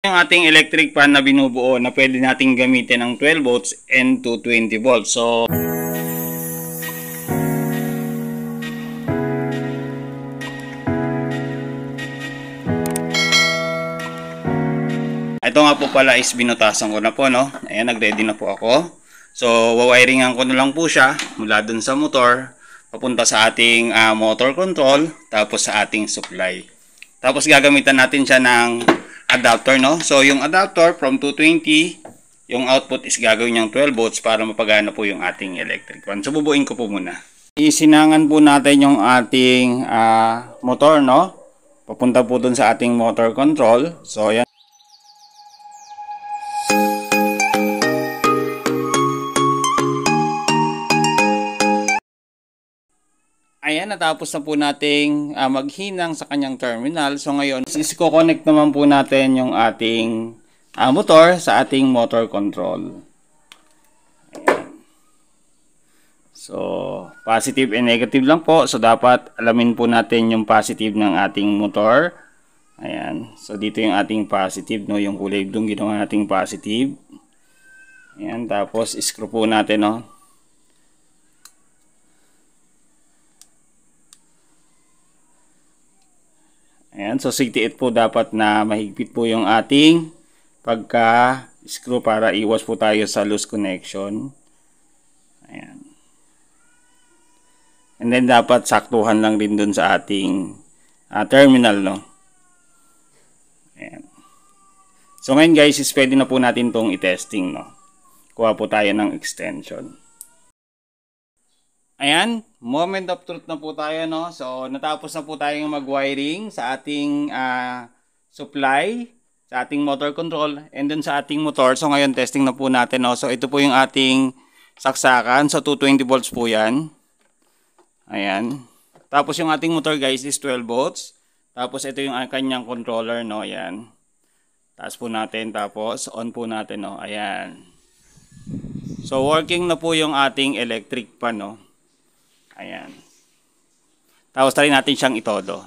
Yung ating electric fan na binubuo na pwede nating gamitin ng 12 volts and 220 volts. So, ito nga po pala is binutasan ko na po, no? Ayan, nag-ready na po ako. So, wawiringan ko na lang po siya mula dun sa motor, papunta sa ating motor control, tapos sa ating supply. Tapos gagamitan natin siya ng adapter, no? So, yung adapter from 220, yung output is gagawin niyang 12 volts para mapagana po yung ating electric fan. So, bubuin ko po muna. Isinangan po natin yung ating motor, no? Papunta po dun sa ating motor control. So, ayan. Ayan, natapos na po nating maghinang sa kanyang terminal. So ngayon, is-connect naman po natin yung ating motor sa ating motor control. Ayan. So, positive and negative lang po. So dapat alamin po natin yung positive ng ating motor. Ayan. So dito yung ating positive, no? Yung kulay blue ginawa nating positive. Ayan, tapos screw po natin, no? Ayan, so 68 po dapat na mahigpit po yung ating pagka-screw para iwas po tayo sa loose connection. Ayan. And then dapat saktuhan lang din dun sa ating terminal, no? Ayan. So ngayon guys, is pwede na po natin tong i-testing, no? Kuha po tayo ng extension. Ayan, moment of truth na po tayo, no? So, natapos na po tayong mag-wiring sa ating supply, sa ating motor control, and dun sa ating motor. So, ngayon testing na po natin, no? So, ito po yung ating saksakan. So, 220 volts po yan. Ayan. Tapos, yung ating motor, guys, is 12 volts. Tapos, ito yung kanyang controller, no? Ayan. Taas po natin, tapos on po natin, no? Ayan. So, working na po yung ating electric fan, no? Ayan. Tapos try natin siyang itodo.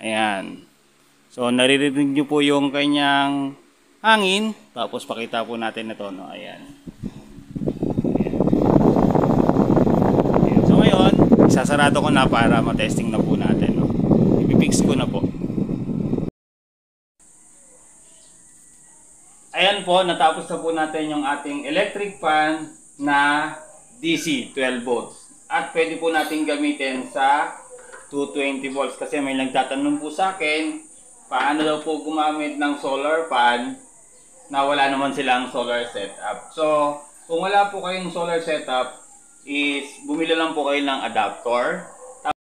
Ayan. So, naririnig nyo po yung kanyang hangin. Tapos pakita po natin ito, no? Ayan. Ayan. Ayan. So, ngayon, isasarado ko na para matesting na po natin, no? Ipipix ko na po. Ayan po, natapos na po natin yung ating electric fan na DC 12 volts. At pwede po natin gamitin sa 220 volts kasi may nagtatanong po sa akin paano daw po gumamit ng solar fan na wala naman silang solar setup. So, kung wala po kayong solar setup is bumili lang po kayo ng adapter.